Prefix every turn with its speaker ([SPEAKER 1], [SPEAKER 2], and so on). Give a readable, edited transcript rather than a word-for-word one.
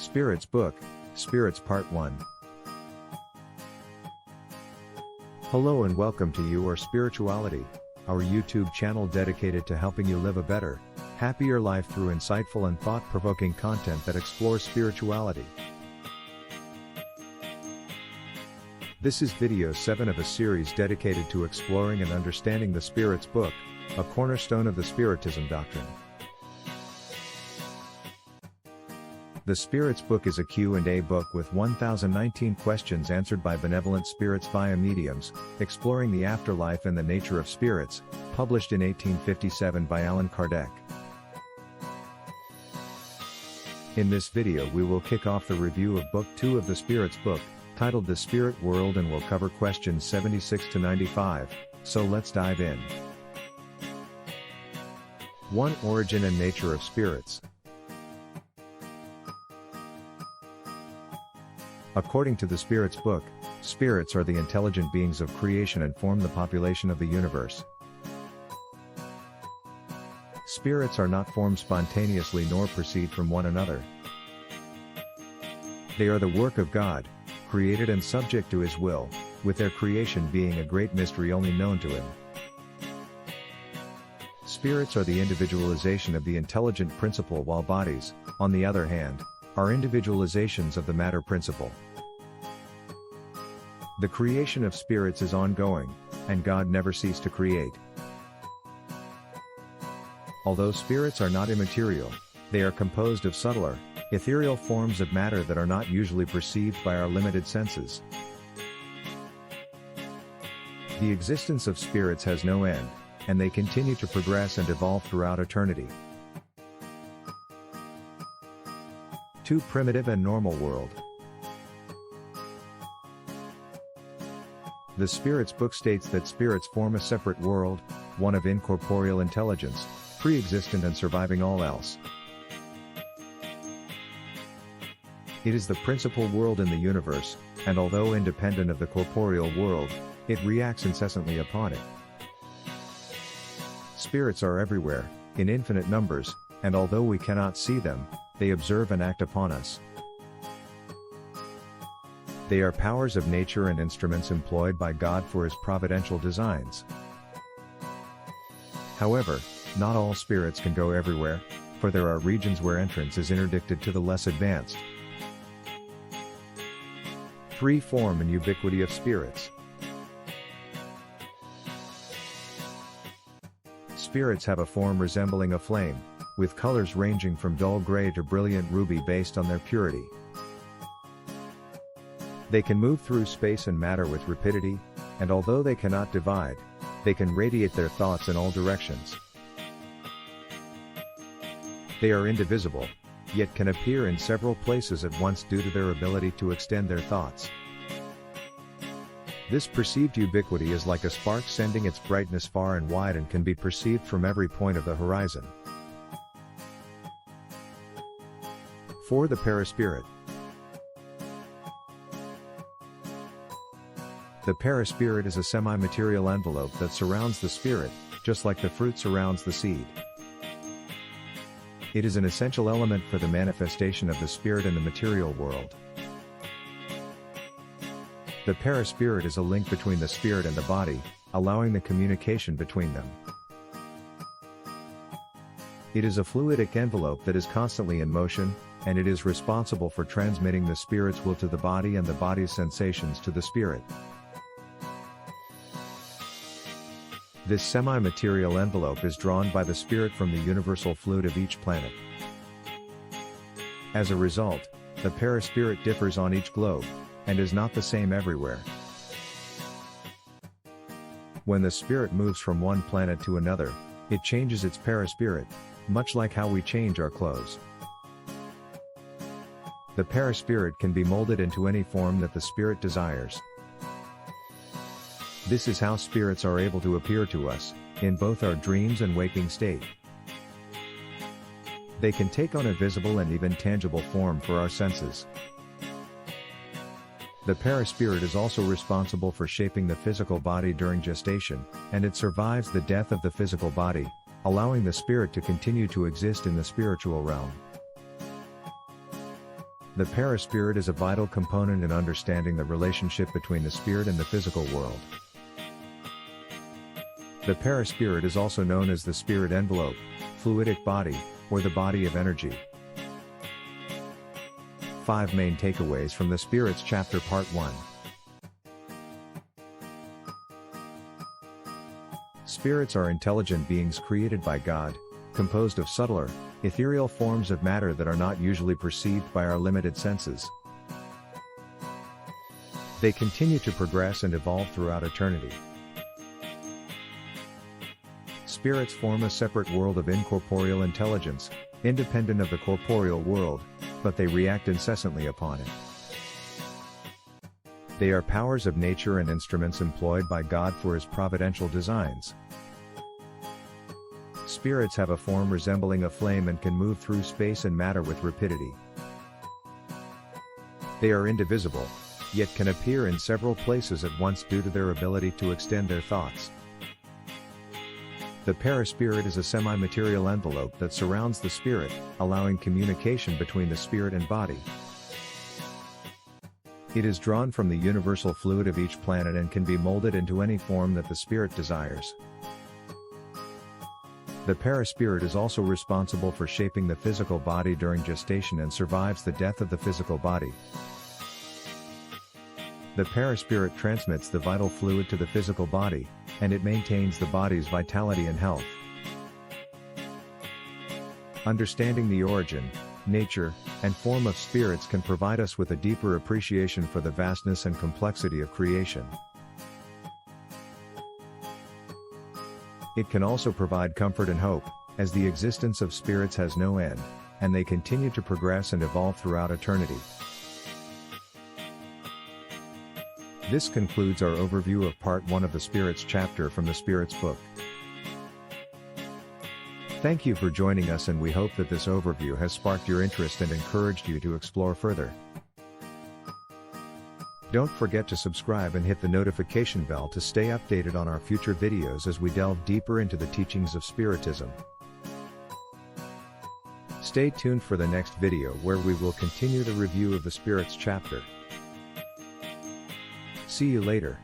[SPEAKER 1] Spirits Book, Spirits Part 1. Hello and welcome to You or Spirituality, our YouTube channel dedicated to helping you live a better, happier life through insightful and thought-provoking content that explores spirituality. This is video 7 of a series dedicated to exploring and understanding the Spirits Book, a cornerstone of the Spiritism doctrine. The Spirits Book is a Q&A book with 1019 questions answered by benevolent spirits via mediums, exploring the afterlife and the nature of spirits, published in 1857 by Allan Kardec. In this video we will kick off the review of Book 2 of the Spirits Book, titled The Spirit World, and will cover questions 76 to 95, so let's dive in. 1. Origin and nature of spirits. According to the Spirits Book, spirits are the intelligent beings of creation and form the population of the universe. Spirits are not formed spontaneously nor proceed from one another. They are the work of God, created and subject to His will, with their creation being a great mystery only known to Him. Spirits are the individualization of the intelligent principle, while bodies, on the other hand, are individualizations of the matter principle. The creation of spirits is ongoing, and God never ceased to create. Although spirits are not immaterial, they are composed of subtler, ethereal forms of matter that are not usually perceived by our limited senses. The existence of spirits has no end, and they continue to progress and evolve throughout eternity. 2. Primitive and normal world. The Spirits Book states that spirits form a separate world, one of incorporeal intelligence, pre-existent and surviving all else. It is the principal world in the universe, and although independent of the corporeal world, it reacts incessantly upon it. Spirits are everywhere, in infinite numbers, and although we cannot see them, they observe and act upon us. They are powers of nature and instruments employed by God for His providential designs. However, not all spirits can go everywhere, for there are regions where entrance is interdicted to the less advanced. 3. Form and ubiquity of spirits. Spirits have a form resembling a flame, with colors ranging from dull gray to brilliant ruby based on their purity. They can move through space and matter with rapidity, and although they cannot divide, they can radiate their thoughts in all directions. They are indivisible, yet can appear in several places at once due to their ability to extend their thoughts. This perceived ubiquity is like a spark sending its brightness far and wide and can be perceived from every point of the horizon. 4. The perispirit. The perispirit is a semi-material envelope that surrounds the spirit, just like the fruit surrounds the seed. It is an essential element for the manifestation of the spirit in the material world. The perispirit is a link between the spirit and the body, allowing the communication between them. It is a fluidic envelope that is constantly in motion, and it is responsible for transmitting the spirit's will to the body and the body's sensations to the spirit. This semi-material envelope is drawn by the spirit from the universal fluid of each planet. As a result, the perispirit differs on each globe, and is not the same everywhere. When the spirit moves from one planet to another, it changes its perispirit, much like how we change our clothes. The perispirit can be molded into any form that the spirit desires. This is how spirits are able to appear to us, in both our dreams and waking state. They can take on a visible and even tangible form for our senses. The perispirit is also responsible for shaping the physical body during gestation, and it survives the death of the physical body, allowing the spirit to continue to exist in the spiritual realm. The perispirit is a vital component in understanding the relationship between the spirit and the physical world. The perispirit is also known as the spirit envelope, fluidic body, or the body of energy. 5 main takeaways from the Spirits Chapter Part 1. Spirits are intelligent beings created by God, composed of subtler, ethereal forms of matter that are not usually perceived by our limited senses. They continue to progress and evolve throughout eternity. Spirits form a separate world of incorporeal intelligence, independent of the corporeal world, but they react incessantly upon it. They are powers of nature and instruments employed by God for His providential designs. Spirits have a form resembling a flame and can move through space and matter with rapidity. They are indivisible, yet can appear in several places at once due to their ability to extend their thoughts. The perispirit is a semi-material envelope that surrounds the spirit, allowing communication between the spirit and body. It is drawn from the universal fluid of each planet and can be molded into any form that the spirit desires. The perispirit is also responsible for shaping the physical body during gestation and survives the death of the physical body. The perispirit transmits the vital fluid to the physical body, and it maintains the body's vitality and health. Understanding the origin, nature, and form of spirits can provide us with a deeper appreciation for the vastness and complexity of creation. It can also provide comfort and hope, as the existence of spirits has no end, and they continue to progress and evolve throughout eternity. This concludes our overview of Part 1 of the Spirits chapter from the Spirits book. Thank you for joining us, and we hope that this overview has sparked your interest and encouraged you to explore further. Don't forget to subscribe and hit the notification bell to stay updated on our future videos as we delve deeper into the teachings of Spiritism. Stay tuned for the next video where we will continue the review of the Spirits chapter. See you later.